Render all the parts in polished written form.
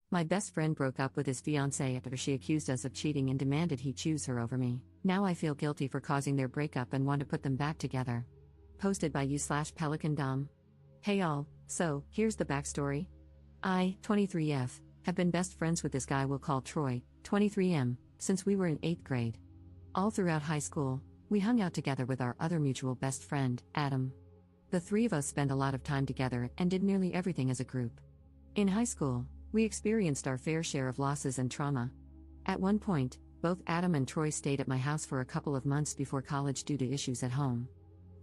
My best friend broke up with his fiancée after she accused us of cheating and demanded he choose her over me. Now I feel guilty for causing their breakup and want to put them back together. Posted by you/Pelican Dom. Hey all, so, here's the backstory. I, 23F, have been best friends with this guy we'll call Troy, 23M, since we were in 8th grade. All throughout high school, we hung out together with our other mutual best friend, Adam. The three of us spent a lot of time together and did nearly everything as a group. In high school, we experienced our fair share of losses and trauma. At one point, both Adam and Troy stayed at my house for a couple of months before college due to issues at home.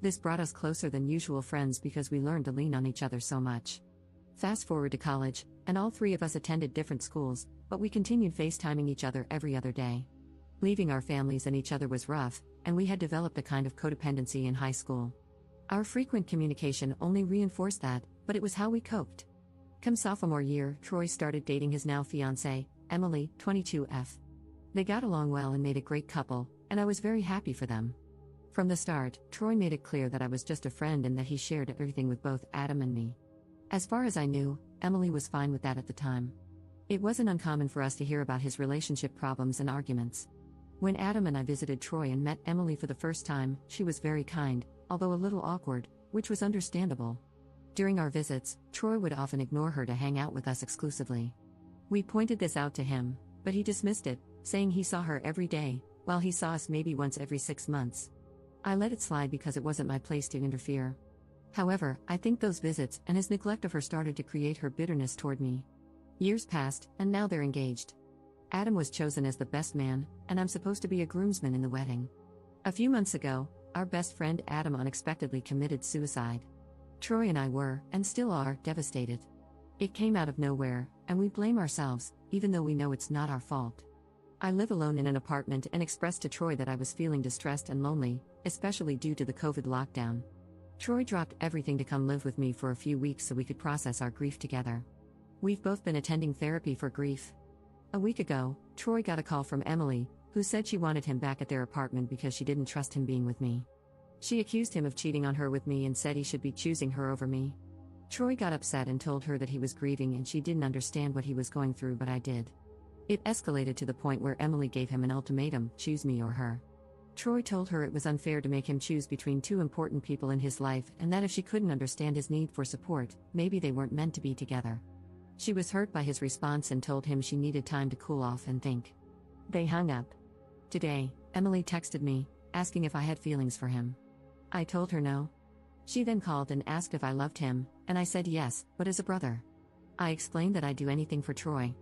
This brought us closer than usual friends because we learned to lean on each other so much. Fast forward to college, and all three of us attended different schools, but we continued FaceTiming each other every other day. Leaving our families and each other was rough, and we had developed a kind of codependency in high school. Our frequent communication only reinforced that, but it was how we coped. Come sophomore year, Troy started dating his now fiancée, Emily, 22F. They got along well and made a great couple, and I was very happy for them. From the start, Troy made it clear that I was just a friend and that he shared everything with both Adam and me. As far as I knew, Emily was fine with that at the time. It wasn't uncommon for us to hear about his relationship problems and arguments. When Adam and I visited Troy and met Emily for the first time, she was very kind, although a little awkward, which was understandable. During our visits, Troy would often ignore her to hang out with us exclusively. We pointed this out to him, but he dismissed it, saying he saw her every day, while he saw us maybe once every 6 months. I let it slide because it wasn't my place to interfere. However, I think those visits and his neglect of her started to create her bitterness toward me. Years passed, and now they're engaged. Adam was chosen as the best man, and I'm supposed to be a groomsman in the wedding. A few months ago, our best friend Adam unexpectedly committed suicide. Troy and I were, and still are, devastated. It came out of nowhere, and we blame ourselves, even though we know it's not our fault. I live alone in an apartment and expressed to Troy that I was feeling distressed and lonely, especially due to the COVID lockdown. Troy dropped everything to come live with me for a few weeks so we could process our grief together. We've both been attending therapy for grief. A week ago, Troy got a call from Emily, who said she wanted him back at their apartment because she didn't trust him being with me. She accused him of cheating on her with me and said he should be choosing her over me. Troy got upset and told her that he was grieving and she didn't understand what he was going through, but I did. It escalated to the point where Emily gave him an ultimatum: choose me or her. Troy told her it was unfair to make him choose between two important people in his life and that if she couldn't understand his need for support, maybe they weren't meant to be together. She was hurt by his response and told him she needed time to cool off and think. They hung up. Today, Emily texted me, asking if I had feelings for him. I told her no. She then called and asked if I loved him, and I said yes, but as a brother. I explained that I'd do anything for Troy.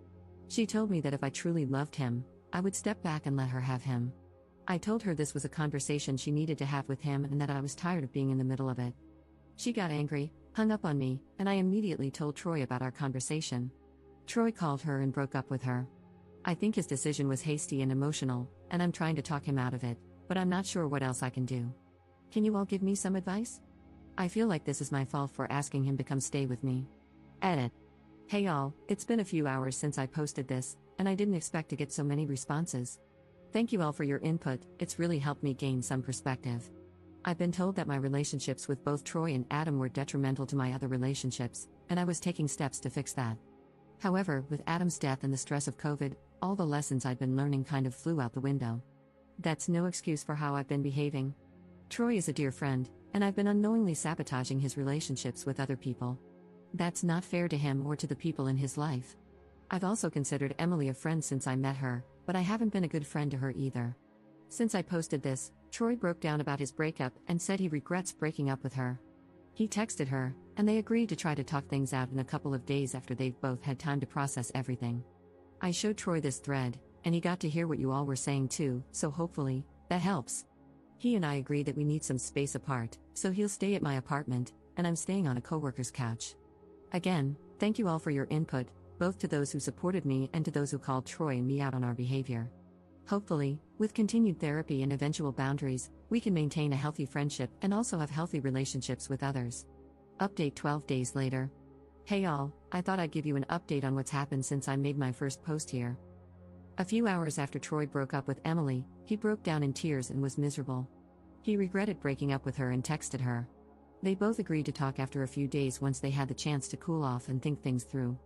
She told me that if I truly loved him, I would step back and let her have him. I told her this was a conversation she needed to have with him and that I was tired of being in the middle of it. She got angry, hung up on me, and I immediately told Troy about our conversation. Troy called her and broke up with her. I think his decision was hasty and emotional, and I'm trying to talk him out of it, but I'm not sure what else I can do. Can you all give me some advice? I feel like this is my fault for asking him to come stay with me. Edit. Hey all, it's been a few hours since I posted this, and I didn't expect to get so many responses. Thank you all for your input, it's really helped me gain some perspective. I've been told that my relationships with both Troy and Adam were detrimental to my other relationships, and I was taking steps to fix that. However, with Adam's death and the stress of COVID, all the lessons I'd been learning kind of flew out the window. That's no excuse for how I've been behaving. Troy is a dear friend, and I've been unknowingly sabotaging his relationships with other people. That's not fair to him or to the people in his life. I've also considered Emily a friend since I met her, but I haven't been a good friend to her either. Since I posted this, Troy broke down about his breakup and said he regrets breaking up with her. He texted her, and they agreed to try to talk things out in a couple of days after they've both had time to process everything. I showed Troy this thread, and he got to hear what you all were saying too, so hopefully, that helps. He and I agreed that we need some space apart, so he'll stay at my apartment, and I'm staying on a coworker's couch. Again, thank you all for your input, both to those who supported me and to those who called Troy and me out on our behavior. Hopefully, with continued therapy and eventual boundaries, we can maintain a healthy friendship and also have healthy relationships with others. Update 12 days later. Hey all, I thought I'd give you an update on what's happened since I made my first post here. A few hours after Troy broke up with Emily, he broke down in tears and was miserable. He regretted breaking up with her and texted her. They both agreed to talk after a few days once they had the chance to cool off and think things through.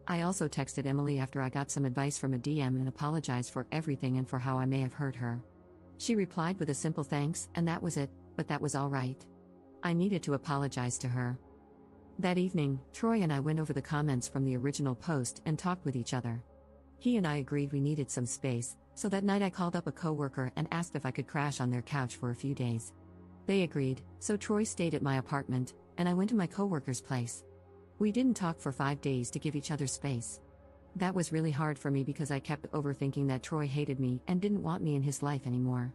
I also texted Emily after I got some advice from a DM and apologized for everything and for how I may have hurt her. She replied with a simple thanks, and that was it, but that was all right. I needed to apologize to her. That evening, Troy and I went over the comments from the original post and talked with each other. He and I agreed we needed some space, so that night I called up a coworker and asked if I could crash on their couch for a few days. They agreed, so Troy stayed at my apartment, and I went to my coworker's place. We didn't talk for 5 days to give each other space. That was really hard for me because I kept overthinking that Troy hated me and didn't want me in his life anymore.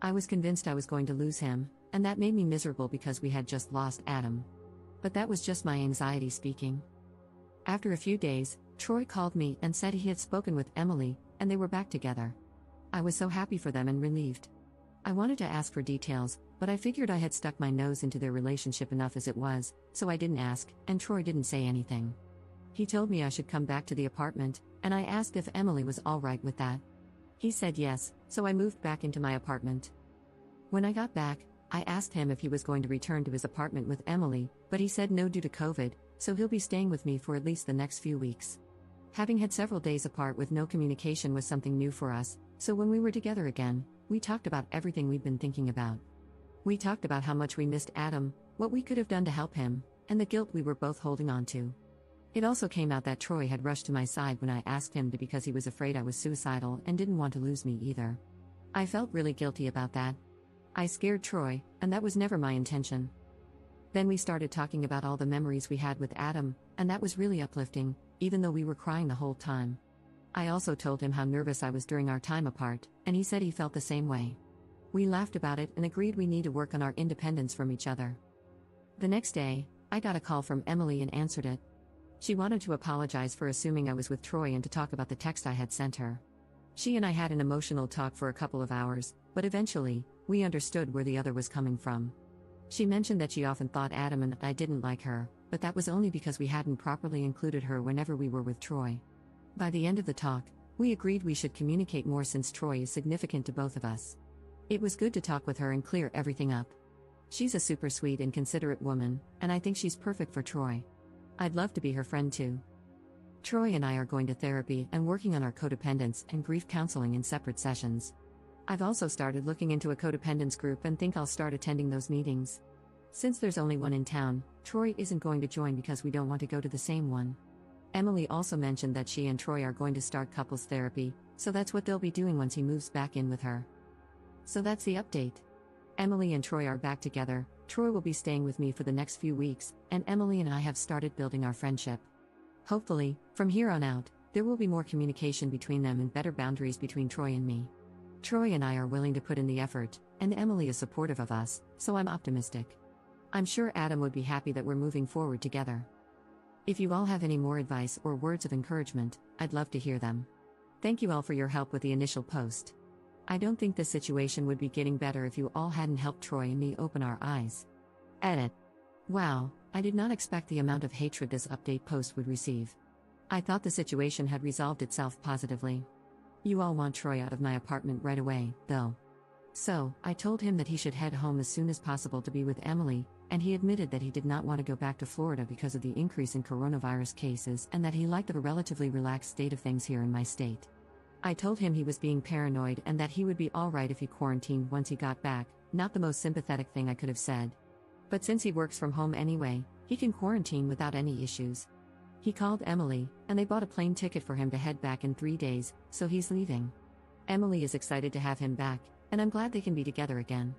I was convinced I was going to lose him, and that made me miserable because we had just lost Adam. But that was just my anxiety speaking. After a few days, Troy called me and said he had spoken with Emily, and they were back together. I was so happy for them and relieved. I wanted to ask for details, but I figured I had stuck my nose into their relationship enough as it was, so I didn't ask, and Troy didn't say anything. He told me I should come back to the apartment, and I asked if Emily was all right with that. He said yes, so I moved back into my apartment. When I got back, I asked him if he was going to return to his apartment with Emily, but he said no due to COVID, so he'll be staying with me for at least the next few weeks. Having had several days apart with no communication was something new for us, so when we were together again, we talked about everything we'd been thinking about. We talked about how much we missed Adam, what we could have done to help him, and the guilt we were both holding on to. It also came out that Troy had rushed to my side when I asked him to because he was afraid I was suicidal and didn't want to lose me either. I felt really guilty about that. I scared Troy, and that was never my intention. Then we started talking about all the memories we had with Adam, and that was really uplifting, even though we were crying the whole time. I also told him how nervous I was during our time apart, and he said he felt the same way. We laughed about it and agreed we need to work on our independence from each other. The next day, I got a call from Emily and answered it. She wanted to apologize for assuming I was with Troy and to talk about the text I had sent her. She and I had an emotional talk for a couple of hours, but eventually, we understood where the other was coming from. She mentioned that she often thought Adam and I didn't like her, but that was only because we hadn't properly included her whenever we were with Troy. By the end of the talk, we agreed we should communicate more since Troy is significant to both of us. It was good to talk with her and clear everything up. She's a super sweet and considerate woman, and I think she's perfect for Troy. I'd love to be her friend too. Troy and I are going to therapy and working on our codependence and grief counseling in separate sessions. I've also started looking into a codependence group and think I'll start attending those meetings. Since there's only one in town, Troy isn't going to join because we don't want to go to the same one. Emily also mentioned that she and Troy are going to start couples therapy, so that's what they'll be doing once he moves back in with her. So that's the update. Emily and Troy are back together. Troy will be staying with me for the next few weeks, and Emily and I have started building our friendship. Hopefully, from here on out, there will be more communication between them and better boundaries between Troy and me. Troy and I are willing to put in the effort, and Emily is supportive of us, so I'm optimistic. I'm sure Adam would be happy that we're moving forward together. If you all have any more advice or words of encouragement, I'd love to hear them. Thank you all for your help with the initial post. I don't think this situation would be getting better if you all hadn't helped Troy and me open our eyes. Edit. Wow, I did not expect the amount of hatred this update post would receive. I thought the situation had resolved itself positively. You all want Troy out of my apartment right away, though. So, I told him that he should head home as soon as possible to be with Emily, and he admitted that he did not want to go back to Florida because of the increase in coronavirus cases and that he liked the relatively relaxed state of things here in my state. I told him he was being paranoid and that he would be alright if he quarantined once he got back, not the most sympathetic thing I could have said. But since he works from home anyway, he can quarantine without any issues. He called Emily, and they bought a plane ticket for him to head back in 3 days, so he's leaving. Emily is excited to have him back, and I'm glad they can be together again.